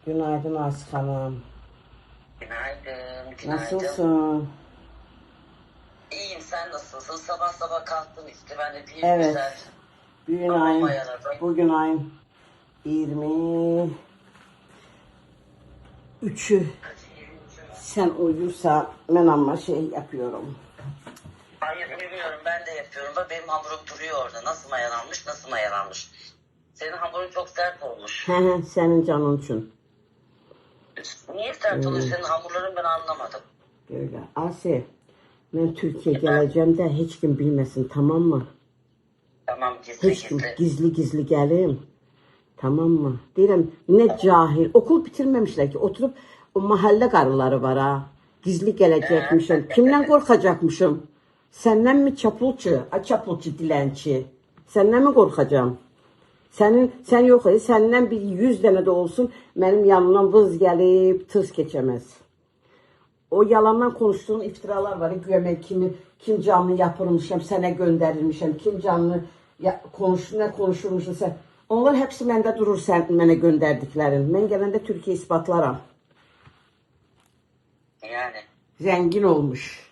Günaydın Aslı Hanım. Günaydın, günaydın. Nasılsın? İyiyim, sen nasılsın? Sabah sabah kalktım işte, ben de bir Evet. güzel Bugün kafamı ayın, ayarladım. bugün ayın 23'ü. Sen uyursa ben ama şey yapıyorum. Hayır, uyumuyorum, ben de yapıyorum. Bak benim hamurum duruyor orada. Nasıl mayalanmış, nasıl mayalanmış. Senin hamurun çok sert olmuş. He he, senin canın için. Niye sert oluyor senin hamurların, ben anlamadım. Böyle. Asya, ben Türkiye geleceğim de hiç kim bilmesin, tamam mı? Tamam, gizli Hiç kim gizli. gizli gizli gelim. Tamam mı? Derim ne cahil. Okul bitirmemişler ki. Oturup o mahalle karıları var ha. Gizli gelecekmişim. Kimden korkacakmışım? Senden mi çapulçu? Çapulçu dilenci. Senden mi korkacağım? Sen yok ya, senden bir 100 tane de olsun benim yanımdan vız gelip tırs geçemez. O yalandan konuştuğun iftiralar var. Güya kim canlı yapırmışım, sana gönderilmişim, kim canlı ne konuşurmuşsun sen. Onlar hepsi bende durur sen bana gönderdiklerin. Ben gelende Türkiye ispatlarım. Yani. Zengin olmuş.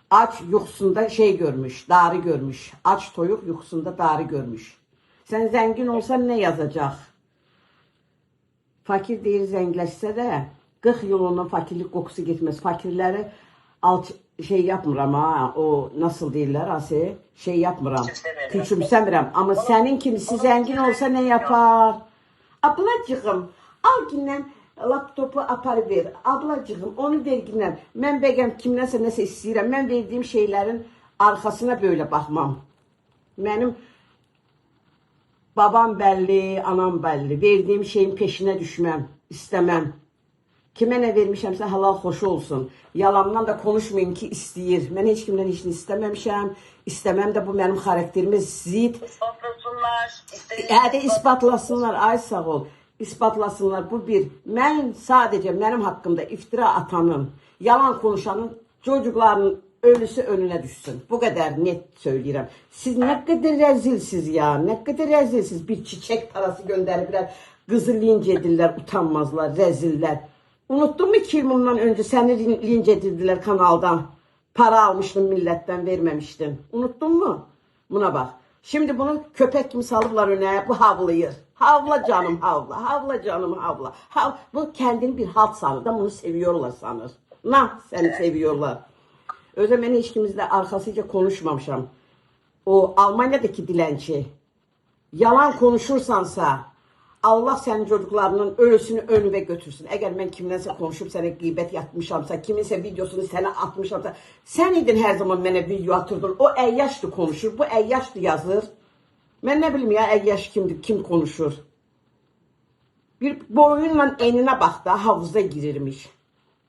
Aç yuxusunda şey görmüş, darı görmüş. Aç toyuq yuxusunda darı görmüş. Sen zengin olsan ne yazacak? Fakir deyir zəngləşsə də 40 yıl ondan fakirlik kokusu gitmez. Fakirləri şey yapmıram ha. O nasıl deyirlər Asi? Şey yapmıram. Küçümsəmirəm. Ama senin kimisi zengin olsa ne yapar? Ablacığım al gündən laptopu apar ver. Ablacığım onu ver gündən. Mən bəgəm kimdənsə nəsə istəyirəm. Mən verdiğim şeylerin arkasına böyle bakmam. Benim babam belli, anam belli. Verdiğim şeyin peşine düşmem, istemem. Kime ne vermişemse halal hoş olsun. Yalandan da konuşmayın ki isteyir. Ben hiç kimden hiç istememişim. İstemem de bu benim karakterime zid. İspatlasınlar. Hadi ispatlasınlar. Ay sağ ol. İspatlasınlar. Bu bir. Ben sadece benim hakkımda iftira atanın, yalan konuşanın çocuklarının ölüsü önüne düşsün. Bu kadar net söylüyorum. Siz ne kadar rezilsiz ya. Ne kadar rezilsiz. Bir çiçek parası gönderiblər. Kızı linç edirlər. Utanmazlar. Reziller. Unuttun mu 2 yıl bundan önce seni linç edirdiler kanaldan. Para almıştın milletten vermemiştin. Unuttun mu? Buna bak. Şimdi bunu köpek gibi salıblar öne. Bu havlayır. Havla canım havla. Havla canım havla. Bu kendini bir halt sanır da bunu seviyorlar sanır. Seni seviyorlar. Öyle ben hiç kimizle arkasıyla konuşmamışam. O Almanya'daki dilenci. Yalan konuşursansa Allah senin çocuklarının ölüsünü önüne götürsün. Eğer ben kimdense konuşup sana gıybet yapmışamsa, kiminse videosunu sana atmışamsa, sen idin her zaman bana video atırdın. O əyyaşdı konuşur, bu əyyaşdı yazır. Ben ne bileyim ya əyyaş kimdir, kim konuşur. Bir boyunla enine bak da havuza girirmiş.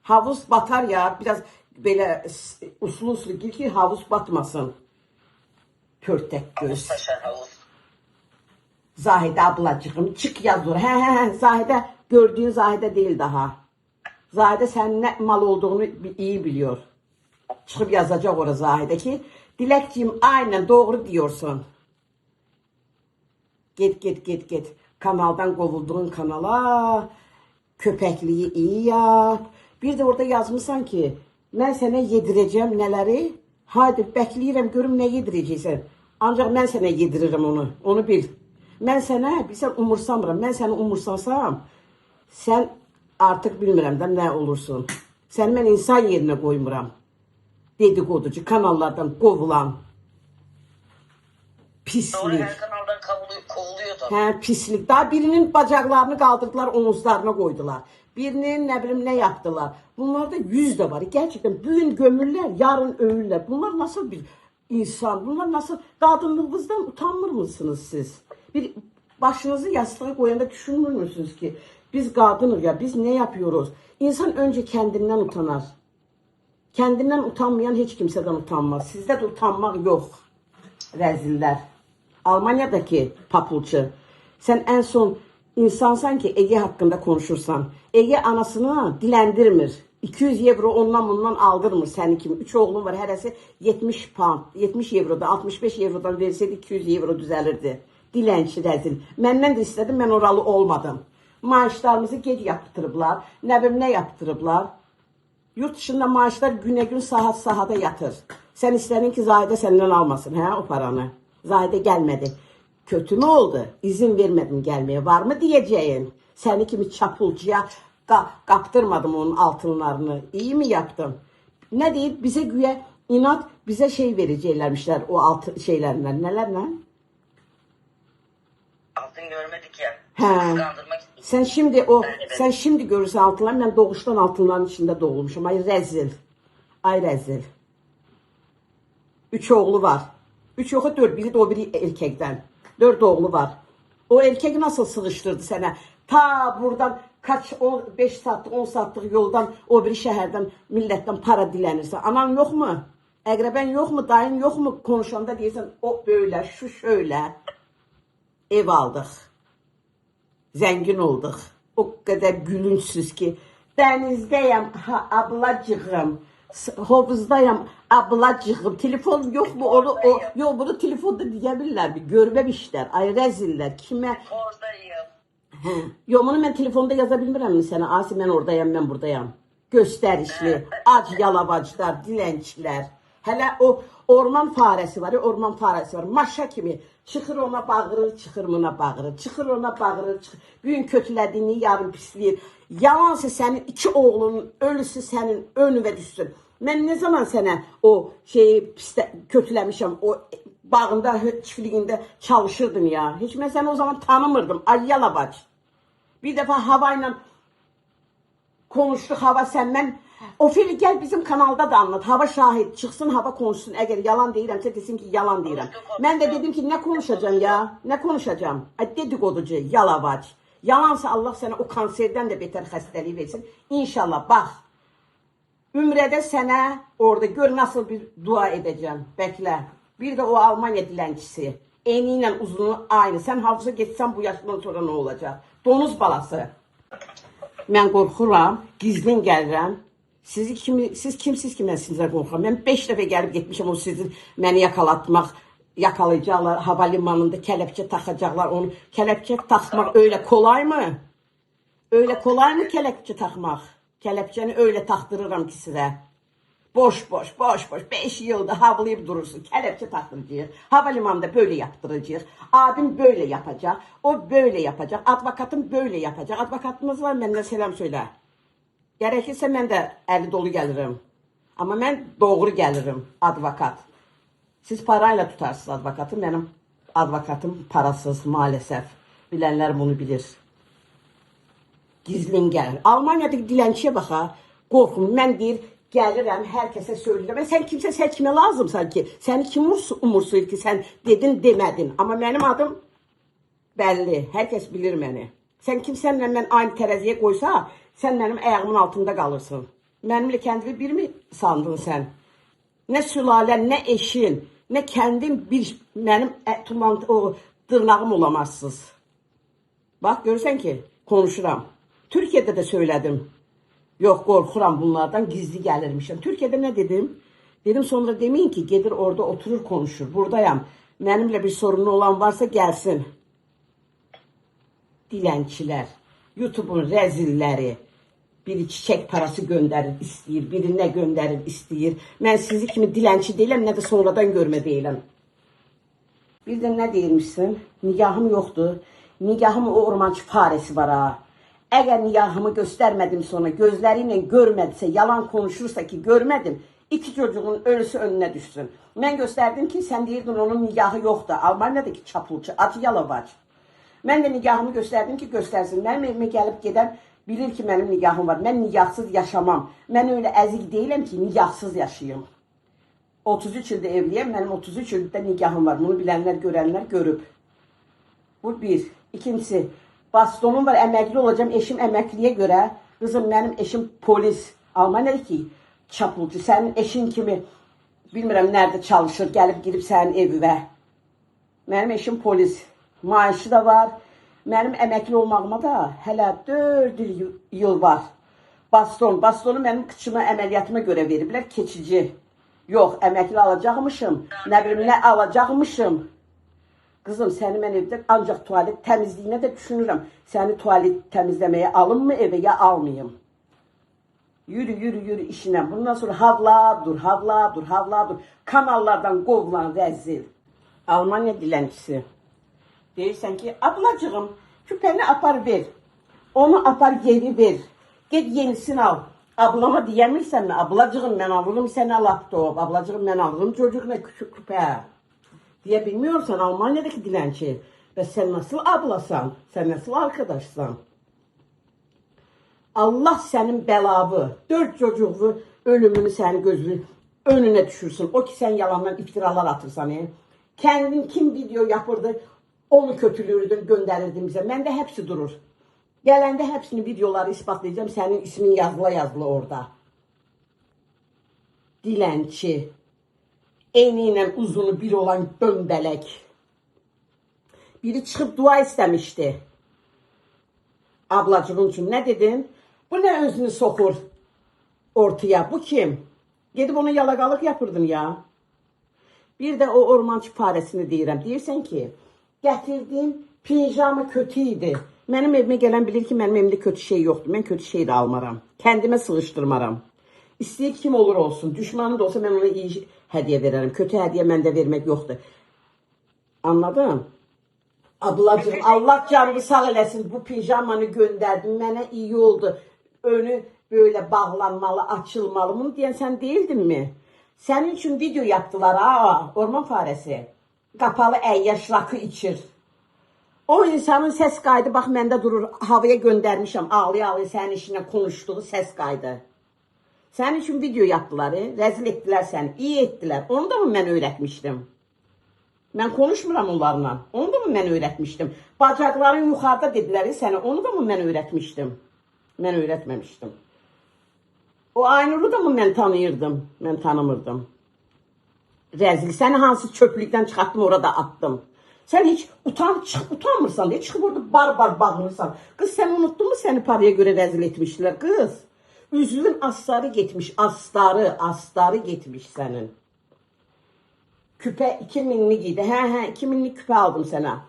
Havuz batar ya, biraz böyle uslu uslu gir ki havuz batmasın. Pörtek göz. Zahide ablacığım çık yaz oraya. He. Zahide gördüğün Zahide değil daha. Zahide sen ne mal olduğunu iyi biliyor. Çıkıp yazacak oraya Zahide ki Dilekciğim aynen doğru diyorsun. Git. Kanaldan kovulduğun kanala köpekliği iyi yap. Bir de orada yazmışsan ki ben sana yedireceğim neleri. Hadi bekleyirəm görüm ne yedireceksin. Ancak ben sana yediririm onu. Onu bil. Ben sana sen umursamıram. Ben seni umursansam sen artık bilmirəm də ne olursun. Sen ben insan yerine koymuram. Dedikoducu kanallardan kovulan. Pislik. Doğru, her kanaldan kovuluyordu. He, pislik. Daha birinin bacaklarını kaldırdılar, omuzlarına koydular. Birinin ne bileyim ne yaptılar. Bunlarda 100 de var. Gerçekten bugün gömürler, yarın övürler. Bunlar nasıl bir insan? Bunlar nasıl? Kadınlığınızdan utanmır mısınız siz? Bir başınızı yastığa koyanda düşünmür müsünüz ki biz kadınız ya, biz ne yapıyoruz? İnsan önce kendinden utanar. Kendinden utanmayan hiç kimseden utanmaz. Sizde de utanmak yok. Reziller. Almanya'daki papulçu. Sen en son insansan ki Ege hakkında konuşursan. Ege anasını dilendirmir. 200 euro ondan bundan aldırmır seni kim. 3 oğlum var, heresi 70 pound, 70 eurodan, 65 eurodan verseydi 200 euro düzelirdi. Dilençi rezil. Menden de istedim, ben oralı olmadım. Maaşlarımızı gec yaptırıblar. Nə bilim nə yaptırıblar. Yurt dışında maaşlar güne gün saat sahada yatır. Sen istedin ki Zahide senden almasın o paranı. Zahide gelmedi. Kötü mü oldu? İzin vermedim gelmeye. Var mı diyeceğin? Seni kimi çapulcuya kaptırmadım onun altınlarını. İyi mi yaptım? Ne deyip bize güya inat bize şey vereceklermişler o altın şeylerden. Neler lan? Altın görmedik ya. He. Kıskandırmak için. Sen şimdi görürsen altınlar. Ben doğuştan altınların içinde doğulmuşum. Ay rezil. Ay rezil. 3 oğlu var. 3 yoxu 4, biri de o biri erkekten. 4 oğlu var. O erkek nasıl sıkıştırdı sana? Ta buradan kaç 5 saatlik 10 saatlik yoldan o biri şehirden milletten para dilenirse. Anan yok mu? Əqrəbən yok mu? Dayın yok mu? Konuşanda deyirsən o böyle şu şöyle. Ev aldık. Zengin olduk. O kadar gülünçsüz ki. Denizdeyim ablacığım. Hovuzdayım ablacığım. Telefon yok mu? Yok bunu telefonda diyebilirler mi? Görmemişler. Ay reziller. Kime? Oradayım. Yok bunu ben telefonda yazabilmirəm mi sana? Asi ben oradayım, ben buradayım. Gösterişli. Ac yalabaclar, dilençler. Hele o orman faresi var ya, orman faresi var. Maşa kimi. Çıxır ona bağırır, çıxır buna bağırır. Çıxır ona bağırır, çıxır. Bugün kötülediğini yarın pisleyir. Yalansa senin 2 oğlunun ölüsü senin önüne düşsün. Ben ne zaman sana o şeyi kötülemişim, o bağında, çiftliğinde çalışırdım ya. Hiç ben seni o zaman tanımırdım. Ay yalabac. Bir defa havayla konuştuk, hava senden. Ofeli gel bizim kanalda da anlat. Hava şahit çıksın, hava konuşsun. Eğer yalan deyirəmsə desin ki yalan deyirəm. Ben de dedim ki ne konuşacağım ya? Ne konuşacağım? Ay dedikoducu, yalavac. Yalansa Allah sana o kanserden de beter xəstəliyi versin. İnşallah bak. Ümrədə sənə orada gör nasıl bir dua edeceğim. Bekle. Bir de o Almanya dilencisi. Eniyle uzunu aynı. Sen havuza geçsen bu yaşından sonra ne olacak? Donuz balası. Ben qorxuram, gizlin gəlirəm. Siz kimsiz ki mən sizə qorxuram. Mən 5 dəfə gəlib getmişəm o sizin məni yakalayacaqlar havalimanında kelepçe takacaklar onu. Kelepçe takmak öyle kolay mı? Öyle kolay mı kelepçe takmak? Kelepçeni öyle taktırırım ki size. Boş 5 yılda havlayıp durursun. Kelepçe taktıracağız. Havalimanında böyle yaptıracağız. Abim böyle yapacak. O böyle yapacak. Advokatım böyle yapacak. Advokatımız var, benden selam söyle. Gerekirse ben de eli dolu gelirim. Ama ben doğru gelirim advokat. Siz parayla tutarsınız advokatı. Benim advokatım parasız maalesef. Bilenler bunu bilir. Gizlin gelir. Almanya'daki dilenciye bak ha. Korkum. Ben deyir gəlirəm, herkese söyləyirəm. Sen kime lazımsan ki? Seni kim umursuyur ki sen dedin demedin. Ama benim adım belli. Herkes bilir beni. Sen kimsenle ben aynı teraziye koysa sen benim ayağımın altında kalırsın. Benimle kendini bir mi sandın sen? Ne sülalen, ne eşin, ne kendin bir benim o dırnağım olamazsınız. Bak görürsen ki konuşuram. Türkiye'de de söyledim. Yok korkuram bunlardan gizli gelirmişim. Türkiye'de ne dedim? Dedim sonra demeyin ki gelir orada oturur konuşur. Buradayım. Benimle bir sorunu olan varsa gelsin. Dilençiler. YouTube'un rezilleri. Biri çiçek parası gönderir istəyir. Biri ne gönderir istəyir. Ben sizi kimi dilençi değilim ne de sonradan görme değilim. Bir de ne deyirmişsin? Nigahım yoktu. Nigahım o ormancı faresi var ha. Eğer niyahımı göstermedim sonra gözleriyle görmediyse, yalan konuşursa ki görmedim, 2 çocuğun ölüsü önüne düşsün. Ben gösterdim ki sen deyirdin onun niyahı yoktu. Almanya'daki çapulcu, acı yalavac. Ben de niyahımı gösterdim ki göstersin. Benim evime gelip giden bilir ki benim niyahım var. Ben niyahsız yaşamam. Ben öyle ezik değilim ki niyahsız yaşayayım. 33 yılda evliyim. Benim 33 yılda niyahım var. Bunu bilenler, görenler görüp. Bu bir. İkincisi. Bastonum var, emekli olacağım. Eşim emekliye göre. Kızım benim eşim polis. Almanya'daki çapulcu. Senin eşin kimi bilmirəm nerede çalışır. Gelip girip senin evine. Benim eşim polis. Maaşı da var. Benim emekli olmağıma da hele 4 yıl var. Bastonu benim kıçıma əməliyyatıma göre veriblər. Keçici. Yok emekli alacakmışım. Ne bileyim ne alacakmışım. Kızım seni mən evdə ancaq tuvalet təmizliyinə də düşünürəm. Səni tuvalet təmizləməyə alım mı evə ya almayım? Yürü yürü yürü işinə. Bundan sonra havla dur, havla dur, havla dur. Kanallardan qovulan rəzil. Almanya dilənçisi. Deyirsən ki, ablacığım küpəni apar ver. Onu apar geri ver. Get yenisini al. Ablama deyəmirsən mi? Ablacığım mən alırım sənə laptop. Ablacığım mən alırım çocuğuna küçük küpə. Diye bilmiyorsan Almanya'daki dilenci. Ve sen nasıl ablasan? Sen nasıl arkadaşsan? Allah senin belavı, 4 çocuğu ölümünü senin gözünün önüne düşürsün. O ki sen yalandan iftiralar atırsan. Kendin kim video yapırdı onu kötülürdün gönderirdin bize. Bende hepsi durur. Gelende hepsini videoları ispatlayacağım. Senin ismin yazıla yazıla orada. Dilenci. Eniyle uzunu bir olan gömbelek. Biri çıkıp dua istemişti. Ablacığın için ne dedin? Bu ne özünü sokur ortaya? Bu kim? Gidip ona yalakalık yapırdın ya. Bir de o ormancı faresini deyirəm. Deyirsən ki, gətirdiyim pijama kötüydü. Mənim evime gelen bilir ki, mənim evimdə kötü şey yoktu. Mən kötü şey de almaram. Kendime sığıştırmaram. İstəyir kim olur olsun. Düşmanım da olsa mən ona iyi hediye veririm. Kötü hediye məndə vermək yoxdur. Anladın? Ablacığım Allah canını sağ eləsin. Bu pijamanı gönderdin. Mənə iyi oldu. Önü böyle bağlanmalı, açılmalı. Bunu diyen sen değildin mi? Senin için video yaptılar ha. Orman faresi. Kapalı əyyaş rakı içir. O insanın ses kaydı bak məndə durur. Havaya göndermişim. Ağlaya ağlaya senin işinle konuştuğu ses kaydı. Senin için video yaptılar. Rezil ettiler seni. İyi ettiler. Onu da mı ben öğretmiştim? Ben konuşmuram onlarla. Onu da mı ben öğretmiştim? Bacakların yukarıda dediler seni. Onu da mı ben öğretmiştim? Ben öğretmemiştim. O Aynur'u da mı ben tanıyırdım? Ben tanımırdım. Rezil. Seni hansı çöplükten çıkarttım orada attım. Sen hiç utanmırsan diye çıkıp orada bar bağırırsan. Kız sen unuttun mu seni paraya göre rezil etmişler kız? Üzülün astarı gitmiş. Astarı gitmiş senin. Küpe 2000'lik giydi. He 2000'lik küpe aldım sana.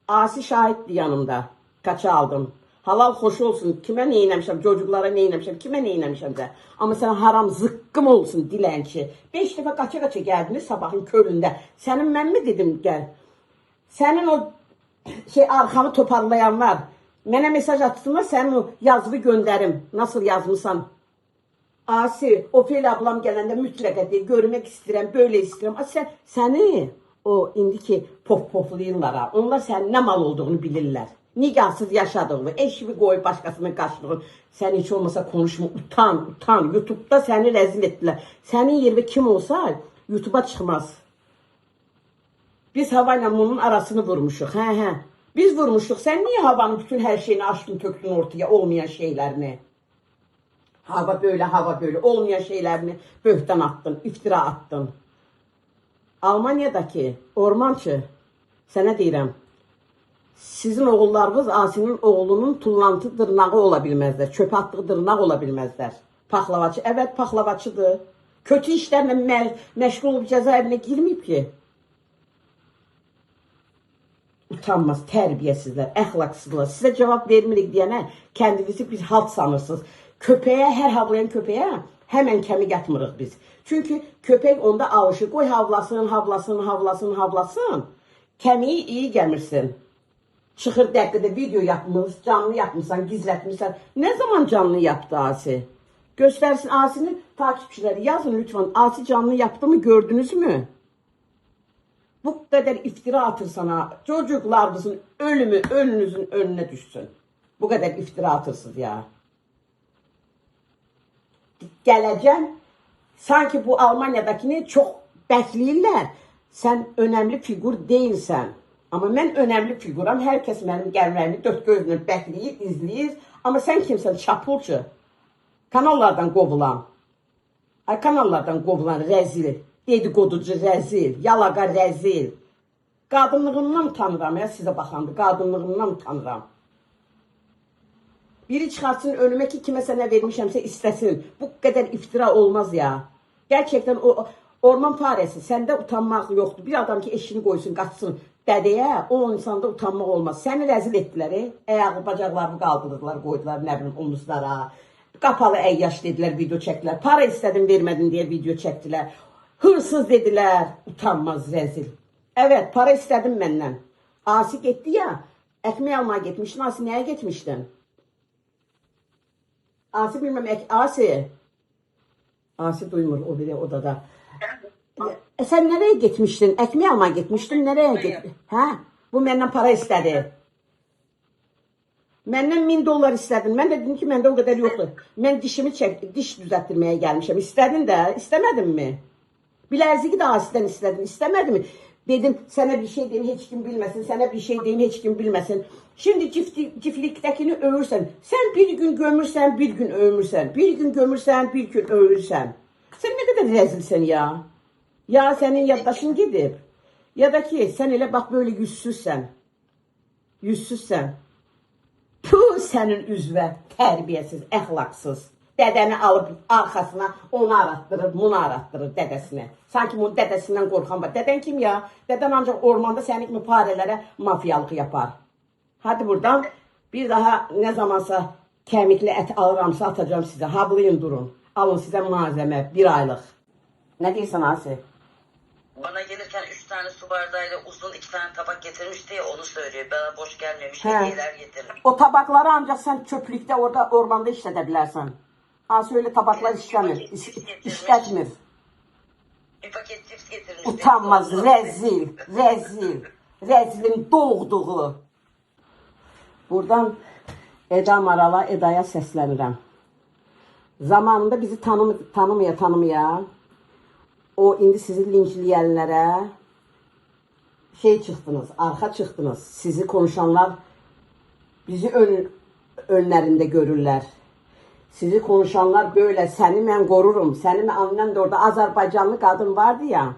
Asi şahitti yanımda. Kaça aldım. Halal hoş olsun. Kime ne inemişim? Çocuklara ne inemişim? Kime ne inemişim de. Ama sen haram zıkkım olsun dilenci. 5 defa kaça geldiniz sabahın köründe. Senin ben mi dedim gel. Senin o arkamı toparlayanlar. Mənə mesaj atsınlar, sənin o yazılı gönderim. Nasıl yazmışsan. Asi, Ofeli ablam gələndə mütləq deyir, görmək istəyirəm, böyle istəyirəm. Səni o indiki poflayırlar ha. Onlar sənin nə mal olduğunu bilirlər. Nigahsız yaşadığını, eşimi qoyub başqasının qaçdığını. Sən hiç olmasa konuşma, utan. YouTube'da səni rezil etdilər. Sənin yerində kim olsa YouTube'a çıxmaz. Biz havayla bunun arasını vurmuşuq. He. Biz vurmuştuk. Sen niye havanın bütün her şeyini açtın, töktün ortaya olmayan şeylerini? Hava böyle olmayan şeylerini böhtan attın, iftira attın. Almanya'daki ormancı, sana deyirəm, sizin oğullarınız Asi'nin oğlunun tullantı dırnağı olabilmezler, çöp attığı dırnak olabilmezler. Paxlavaçı, evet paxlavaçıdır. Kötü işlerle meşgul olup cezaevine girmeyip ki. Utanmaz, tərbiyəsizlər, əxlaqsızlar. Sizə cevap vermirik deyənə kendinizi bir halt sanırsınız. Köpeğe, her havlayan köpeğe hemen kemik atmırıq biz. Çünkü köpek onda alışır. Qoy havlasın. Kemiği iyi gəmirsin. Çıxır dəqiqədə video yapmış, canlı yapmışsan, gizlətmişsən. Ne zaman canlı yaptı Asi? Göstersin Asi'nin takipçileri. Yazın lütfen. Asi canlı yaptı mı gördünüz mü? Bu kadar iftira atırsan ha, çocuklarınızın ölümü önünüzün önüne düşsün. Bu kadar iftira atırsınız ya. Geleceğim, sanki bu Almanya'dakini çok bekleyirler. Sen önemli figür değilsen. Ama ben önemli figürüm. Herkes benim gelmemi dört gözünü bekleyir, izleyir. Ama sen kimsin? Çapulcu. Kanallardan kovulan. Kanallardan kovulan rezil. Dedikoducu rezil, yalaqa rezil. Qadınlığından tanıram ya size baxandı, qadınlığından tanıram. Biri çıxartsın önüme ki kime sənə vermişəmsə istesin. Bu kadar iftira olmaz ya. Gerçekten o orman faresi, sende utanmaq yoktu. Bir adam ki eşini koysun, kaçsın, Dədəyə o insanda utanmaq olmaz. Səni rəzil etdilər. Ayağı, bacaqlarını qaldırdılar, qoydular nə bilim omuzlara. Qapalı əyyaş dedilər, video çəkdilər. Para istədim, vermədin deyə video çəkdilər. Hırsız dedilər, utanmaz, rəzil. Evet, para istədim məndən. Asi getdi ya, ekmeği almaya getmişdin. Asi nəyə getmişdin? Asi bilmem, Asi duymur o biri odada. Sen nereye gitmiştin? Ekmeği almaya gitmiştin. Nereye gittin? Ha? Bu məndən para istedi. Məndən 1000 dolar istedin. Ben de dedim ki məndə o kadar yoktu. Ben dişimi diş düzelttirmeye gelmişim. İstedin de, istemedin mi? Bilerziki de Asi'den istedin. İstemedin mi? Dedim sana bir şey diyeyim hiç kim bilmesin. Sana bir şey diyeyim hiç kim bilmesin. Şimdi çiftliktekini övürsen. Sen bir gün gömürsen bir gün övmürsen. Bir gün gömürsen bir gün övürsen. Sen ne kadar rezilsin ya. Ya senin yaddaşın gidip. Ya da ki sen hele bak böyle yüzsüzsen. Yüzsüzsen. Puh senin üzve terbiyesiz, əxlaqsız. Dədəni alıb arxasına onu arattırır, bunu arattırır dədəsinə. Sanki bunun dədəsindən qorxan var. Dədən kim ya? Dədən ancaq ormanda sənin kimi farelərə mafiyalıq yapar. Hadi buradan bir daha ne zamansa kemikli et alıramsa atacağım size. Hablayın durun. Alın size malzeme 1 aylık. Ne diyorsun Asi? Bana gelirken 3 tane su bardağıyla uzun 2 tane tabak getirmişti ya onu söylüyor. Bana boş gelmemiş hediyeler getirmiş. O tabakları ancak sen çöplükte orada ormanda işletebilirsin. Asi öyle tabaklar işlemir. İşletmir. Bir paket cips getirmiş. Utanmaz, rezil, rezil. Rezilin doğduğu. Buradan Eda Marala, Eda'ya səslənirəm. Zamanında bizi tanımaya o indi sizi linçləyənlərə şey çıxdınız, arxa çıxdınız. Sizi konuşanlar bizi önlərində görürlər. Sizi konuşanlar böyle, seni mən qorurum, seni mən annen de orada Azerbaycanlı kadın vardı ya.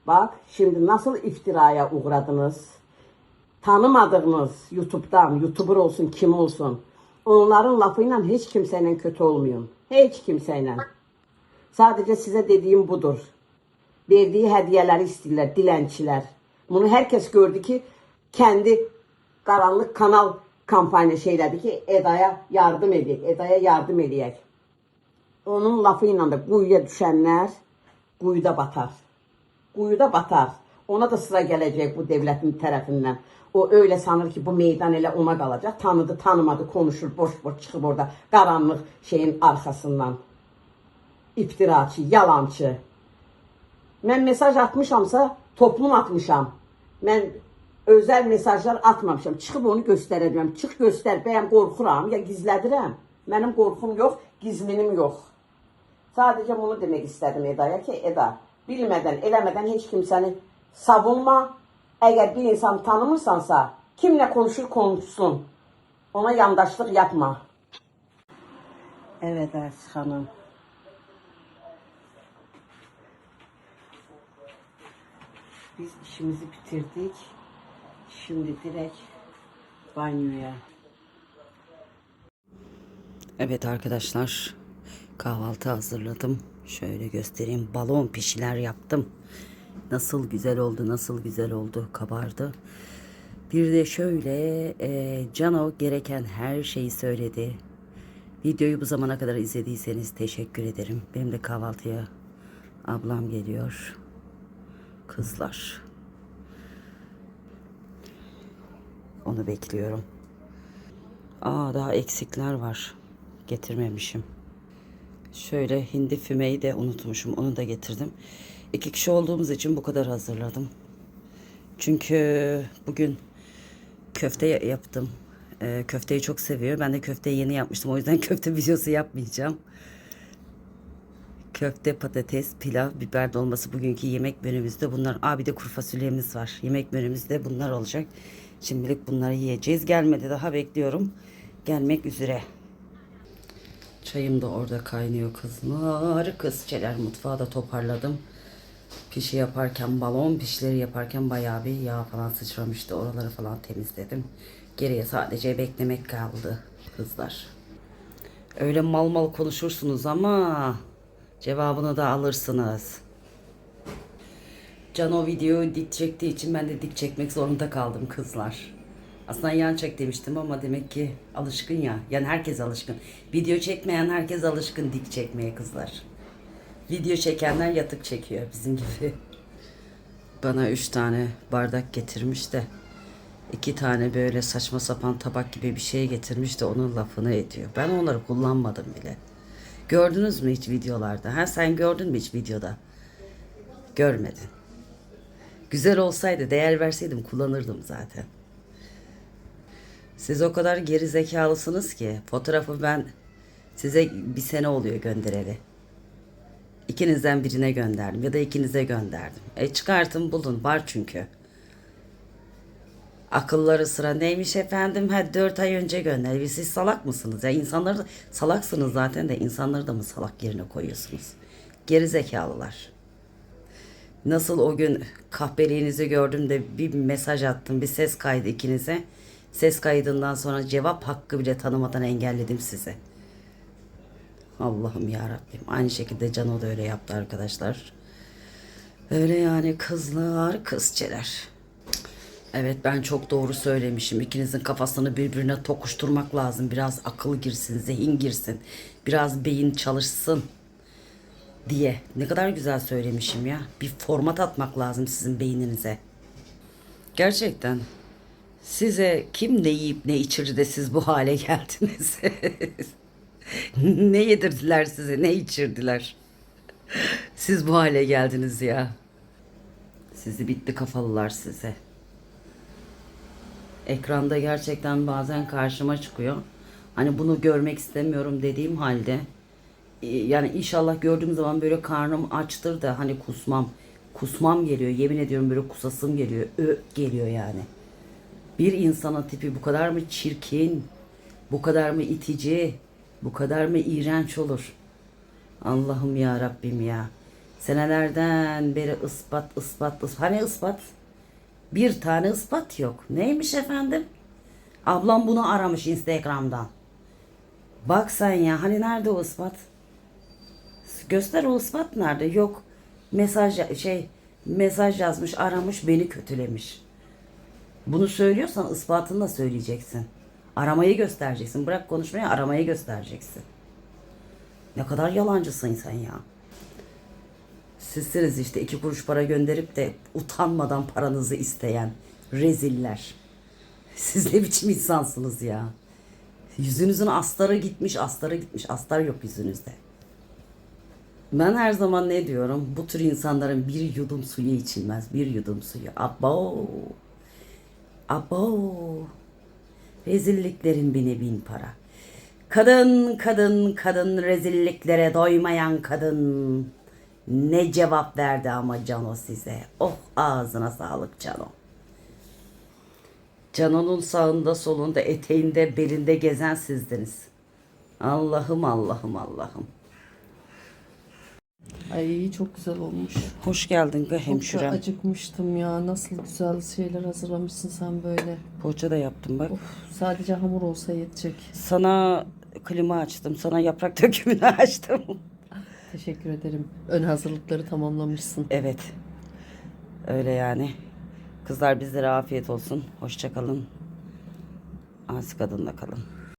Bak şimdi nasıl iftiraya uğradınız. Tanımadığınız YouTube'dan, YouTuber olsun kim olsun. Onların lafıyla hiç kimseyle kötü olmayın. Hiç kimseyle. Sadece size dediğim budur. Verdiği hediyeleri istiyorlar, dilençiler. Bunu herkes gördü ki kendi karanlık kanal kampanya şeylerdi ki Eda'ya yardım edək, Eda'ya yardım edək. Onun lafıyla da quyuya düşənlər quyuda batar. Quyuda batar. Ona da sıra gelecek bu devletin tarafından. O öyle sanır ki bu meydan elə ona kalacak. Tanıdı, tanımadı, konuşur, boş boş çıkıp orada karanlık şeyin arkasından. İftiraçı, yalancı. Ben mesaj atmışamsa toplum atmışam. Ben özel mesajlar atmamışam. Çıkıp onu göstereceğim. Çık göster. Ben korkuram ya gizlədirəm. Benim korkum yok, gizlinim yok. Sadece bunu demek istedim Eda'ya ki Eda bilmeden, eləmədən hiç kimsəni savunma. Eğer bir insan tanımırsansa kimle konuşur konuşsun. Ona yandaşlık yapma. Evet Arsız Hanım. Biz işimizi bitirdik. Şimdi direkt banyoya. Evet arkadaşlar, kahvaltı hazırladım. Şöyle göstereyim. Balon pişiler yaptım. Nasıl güzel oldu, nasıl güzel oldu. Kabardı. Bir de şöyle Cano gereken her şeyi söyledi. Videoyu bu zamana kadar izlediyseniz teşekkür ederim. Benim de kahvaltıya ablam geliyor. Kızlar. Onu bekliyorum. Daha eksikler var. Getirmemişim. Şöyle hindi fümeyi de unutmuşum. Onu da getirdim. 2 kişi olduğumuz için bu kadar hazırladım. Çünkü bugün köfte yaptım. Köfteyi çok seviyor. Ben de köfteyi yeni yapmıştım. O yüzden köfte videosu yapmayacağım. Köfte, patates, pilav, biber dolması bugünkü yemek menümüzde bunlar. Bir de kuru fasulyemiz var. Yemek menümüzde bunlar olacak. Şimdilik bunları yiyeceğiz. Gelmedi daha bekliyorum. Gelmek üzere. Çayım da orada kaynıyor kızlar. Kızçeler mutfağı da toparladım. Pişi yaparken, balon pişleri yaparken bayağı bir yağ falan sıçramıştı. Oraları falan temizledim. Geriye sadece beklemek kaldı kızlar. Öyle mal mal konuşursunuz ama cevabını da alırsınız. Can o videoyu dik çektiği için ben de dik çekmek zorunda kaldım kızlar. Aslında yan çek demiştim ama demek ki alışkın ya. Yani herkes alışkın. Video çekmeyen herkes alışkın dik çekmeye kızlar. Video çekenler yatık çekiyor bizim gibi. Bana 3 tane bardak getirmiş de 2 tane böyle saçma sapan tabak gibi bir şey getirmiş de onun lafını ediyor. Ben onları kullanmadım bile. Gördünüz mü hiç videolarda? Ha, sen gördün mü hiç videoda? Görmedin. Güzel olsaydı, değer verseydim kullanırdım zaten. Siz o kadar geri zekalısınız ki fotoğrafı ben size bir sene oluyor göndereli. İkinizden birine gönderdim ya da ikinize gönderdim. Çıkartın bulun, var çünkü. Akılları sıra neymiş efendim? 4 ay önce gönderdi. Siz salak mısınız? Ya insanları da salaksınız zaten de insanları da mı salak yerine koyuyorsunuz? Geri zekalılar. Nasıl o gün kahpeliğinizi gördüm de bir mesaj attım, bir ses kaydı ikinize. Ses kaydından sonra cevap hakkı bile tanımadan engelledim sizi. Allah'ım ya Rabbim. Aynı şekilde Cano da öyle yaptı arkadaşlar. Öyle yani kızlar, kızçeler. Evet, ben çok doğru söylemişim. İkinizin kafasını birbirine tokuşturmak lazım. Biraz akıl girsin, zihin girsin. Biraz beyin çalışsın diye. Ne kadar güzel söylemişim ya. Bir format atmak lazım sizin beyninize. Gerçekten. Size kim ne yiyip ne içirdi de siz bu hale geldiniz? Ne yedirdiler size, ne içirdiler? Siz bu hale geldiniz ya. Sizi bitti kafalılar size. Ekranda gerçekten bazen karşıma çıkıyor. Hani bunu görmek istemiyorum dediğim halde yani inşallah gördüğüm zaman böyle karnım açtır da hani kusmam geliyor. Yemin ediyorum böyle kusasım geliyor. Geliyor yani. Bir insanın tipi bu kadar mı çirkin, bu kadar mı itici, bu kadar mı iğrenç olur? Allah'ım ya Rabbim ya. Senelerden beri ispat. Hani ispat? Bir tane ispat yok. Neymiş efendim? Ablam bunu aramış Instagram'dan. Bak sen ya, hani nerede o ispat? Göster, o ispat nerede? Yok. Mesaj yazmış, aramış, beni kötülemiş. Bunu söylüyorsan ispatını da söyleyeceksin. Aramayı göstereceksin. Bırak konuşmayı, aramayı göstereceksin. Ne kadar yalancısın sen ya. Sizsiniz işte 2 kuruş para gönderip de utanmadan paranızı isteyen reziller. Siz ne biçim insansınız ya. Yüzünüzün astarı gitmiş. Astar yok yüzünüzde. Ben her zaman ne diyorum? Bu tür insanların bir yudum suyu içilmez. Bir yudum suyu. Abo. Rezilliklerin bine bin para. Kadın rezilliklere doymayan kadın. Ne cevap verdi ama Cano size. Oh, ağzına sağlık Cano. Cano'nun sağında solunda eteğinde belinde gezen sizdiniz. Allah'ım. Ay çok güzel olmuş. Hoş geldin Çok da hemşirem. acıkmıştım ya. Nasıl güzel şeyler hazırlamışsın sen böyle. Poğaça da yaptım bak. Of, sadece hamur olsa yetecek. Sana klima açtım. Sana yaprak dökümünü açtım. Teşekkür ederim. Ön hazırlıkları tamamlamışsın. Evet. Öyle yani. Kızlar, bizlere afiyet olsun. Hoşça kalın. Asi kadınla kalın.